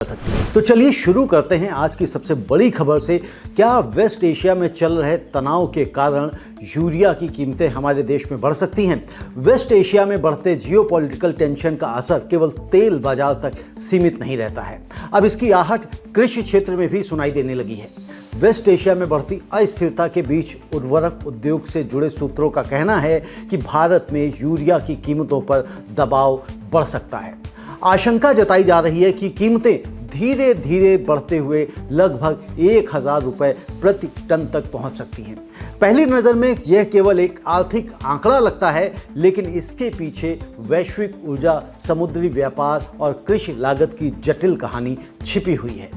सकती है। तो चलिए शुरू करते हैं आज की सबसे बड़ी खबर से। क्या वेस्ट एशिया में चल रहे तनाव के कारण यूरिया की कीमतें हमारे देश में बढ़ सकती हैं? वेस्ट एशिया में बढ़ते जियोपॉलिटिकल टेंशन का असर केवल तेल बाजार तक सीमित नहीं रहता है, अब इसकी आहट कृषि क्षेत्र में भी सुनाई देने लगी है। वेस्ट एशिया में बढ़ती अस्थिरता के बीच उर्वरक उद्योग से जुड़े सूत्रों का कहना है कि भारत में यूरिया की कीमतों पर दबाव बढ़ सकता है। आशंका जताई जा रही है कि कीमतें धीरे धीरे बढ़ते हुए लगभग 1000 रुपये प्रति टन तक पहुंच सकती हैं। पहली नज़र में यह केवल एक आर्थिक आंकड़ा लगता है, लेकिन इसके पीछे वैश्विक ऊर्जा, समुद्री व्यापार और कृषि लागत की जटिल कहानी छिपी हुई है।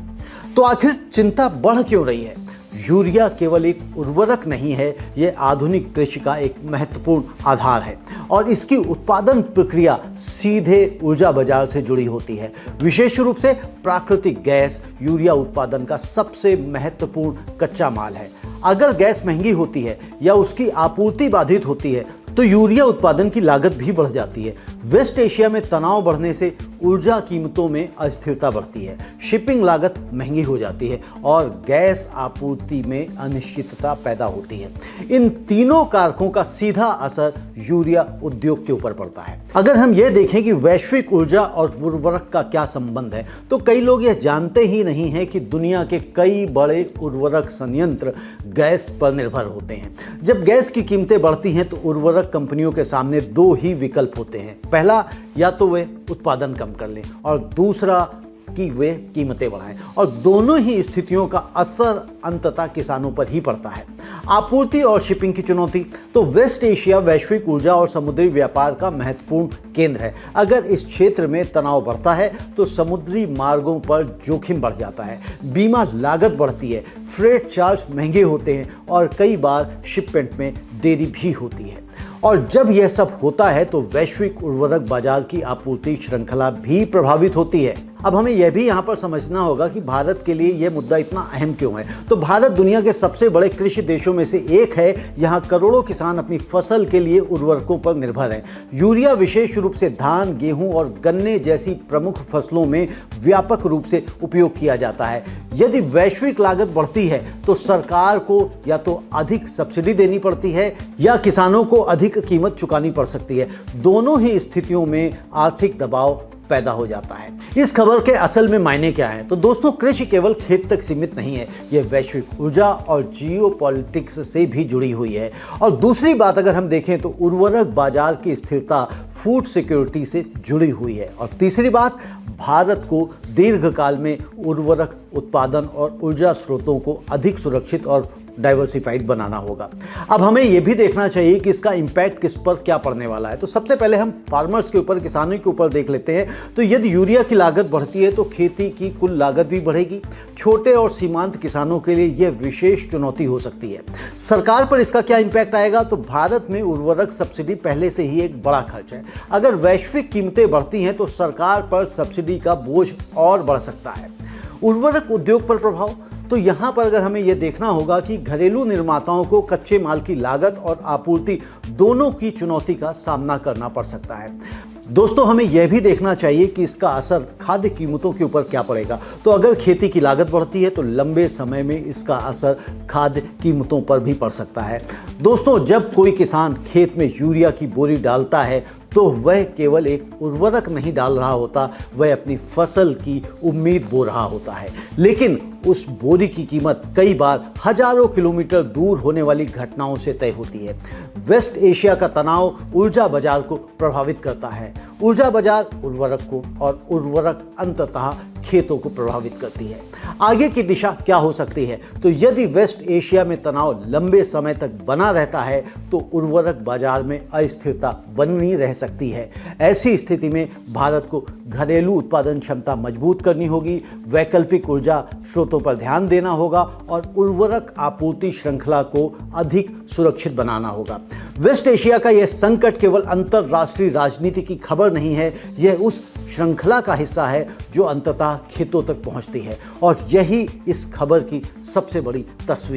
तो आखिर चिंता बढ़ क्यों रही है? यूरिया केवल एक उर्वरक नहीं है, यह आधुनिक कृषि का एक महत्वपूर्ण आधार है और इसकी उत्पादन प्रक्रिया सीधे ऊर्जा बाजार से जुड़ी होती है। विशेष रूप से प्राकृतिक गैस यूरिया उत्पादन का सबसे महत्वपूर्ण कच्चा माल है। अगर गैस महंगी होती है या उसकी आपूर्ति बाधित होती है तो यूरिया उत्पादन की लागत भी बढ़ जाती है। वेस्ट एशिया में तनाव बढ़ने से ऊर्जा कीमतों में अस्थिरता बढ़ती है, शिपिंग लागत महंगी हो जाती है और गैस आपूर्ति में अनिश्चितता पैदा होती है। इन तीनों कारकों का सीधा असर यूरिया उद्योग के ऊपर पड़ता है। अगर हम ये देखें कि वैश्विक ऊर्जा और उर्वरक का क्या संबंध है, तो कई लोग यह जानते ही नहीं हैं कि दुनिया के कई बड़े उर्वरक संयंत्र गैस पर निर्भर होते हैं। जब गैस की कीमतें बढ़ती हैं तो उर्वरक कंपनियों के सामने दो ही विकल्प होते हैं। पहला, या तो वे उत्पादन कम कर लें और दूसरा कि वे कीमतें बढ़ाएं, और दोनों ही स्थितियों का असर अंततः किसानों पर ही पड़ता है। आपूर्ति और शिपिंग की चुनौती, तो वेस्ट एशिया वैश्विक ऊर्जा और समुद्री व्यापार का महत्वपूर्ण केंद्र है। अगर इस क्षेत्र में तनाव बढ़ता है तो समुद्री मार्गों पर जोखिम बढ़ जाता है, बीमा लागत बढ़ती है, फ्रेट चार्ज महंगे होते हैं और कई बार शिपमेंट में देरी भी होती है। और जब यह सब होता है तो वैश्विक उर्वरक बाजार की आपूर्ति श्रृंखला भी प्रभावित होती है। अब हमें यह भी यहाँ पर समझना होगा कि भारत के लिए यह मुद्दा इतना अहम क्यों है। तो भारत दुनिया के सबसे बड़े कृषि देशों में से एक है। यहाँ करोड़ों किसान अपनी फसल के लिए उर्वरकों पर निर्भर हैं। यूरिया विशेष रूप से धान, गेहूं और गन्ने जैसी प्रमुख फसलों में व्यापक रूप से उपयोग किया जाता है। यदि वैश्विक लागत बढ़ती है तो सरकार को या तो अधिक सब्सिडी देनी पड़ती है या किसानों को अधिक कीमत चुकानी पड़ सकती है। दोनों ही स्थितियों में आर्थिक दबाव पैदा हो जाता है। इस खबर के असल में मायने क्या हैं? तो दोस्तों, कृषि केवल खेत तक सीमित नहीं है, यह वैश्विक ऊर्जा और जियोपॉलिटिक्स से भी जुड़ी हुई है। और दूसरी बात अगर हम देखें तो उर्वरक बाजार की स्थिरता फूड सिक्योरिटी से जुड़ी हुई है। और तीसरी बात, भारत को दीर्घकाल में उर्वरक उत्पादन और ऊर्जा स्रोतों को अधिक सुरक्षित और डाइवर्सिफाइड बनाना होगा। अब हमें यह भी देखना चाहिए कि इसका इम्पैक्ट किस पर क्या पड़ने वाला है। तो सबसे पहले हम फार्मर्स के ऊपर, किसानों के ऊपर देख लेते हैं। तो यदि यूरिया की लागत बढ़ती है तो खेती की कुल लागत भी बढ़ेगी। छोटे और सीमांत किसानों के लिए यह विशेष चुनौती हो सकती है। सरकार पर इसका क्या इम्पैक्ट आएगा? तो भारत में उर्वरक सब्सिडी पहले से ही एक बड़ा खर्च है। अगर वैश्विक कीमतें बढ़ती हैं तो सरकार पर सब्सिडी का बोझ और बढ़ सकता है। उर्वरक उद्योग पर प्रभाव, तो यहाँ पर अगर हमें यह देखना होगा कि घरेलू निर्माताओं को कच्चे माल की लागत और आपूर्ति दोनों की चुनौती का सामना करना पड़ सकता है। दोस्तों, हमें यह भी देखना चाहिए कि इसका असर खाद्य कीमतों के ऊपर क्या पड़ेगा। तो अगर खेती की लागत बढ़ती है तो लंबे समय में इसका असर खाद्य कीमतों पर भी पड़ सकता है। दोस्तों, जब कोई किसान खेत में यूरिया की बोरी डालता है तो वह केवल एक उर्वरक नहीं डाल रहा होता, वह अपनी फसल की उम्मीद बो रहा होता है। लेकिन उस बोरी की कीमत कई बार हजारों किलोमीटर दूर होने वाली घटनाओं से तय होती है। वेस्ट एशिया का तनाव ऊर्जा बाजार को प्रभावित करता है। ऊर्जा बाजार उर्वरक को और उर्वरक अंततः खेतों को प्रभावित करती है। आगे की दिशा क्या हो सकती है? तो यदि वेस्ट एशिया में तनाव लंबे समय तक बना रहता है तो उर्वरक बाजार में अस्थिरता बनी रह सकती है। ऐसी स्थिति में भारत को घरेलू उत्पादन क्षमता मजबूत करनी होगी, वैकल्पिक ऊर्जा स्रोतों पर ध्यान देना होगा और उर्वरक आपूर्ति श्रृंखला को अधिक सुरक्षित बनाना होगा। वेस्ट एशिया का यह संकट केवल अंतर्राष्ट्रीय राजनीति की खबर नहीं है, यह उस श्रृंखला का हिस्सा है जो अंततः खेतों तक पहुंचती है और यही इस खबर की सबसे बड़ी तस्वीर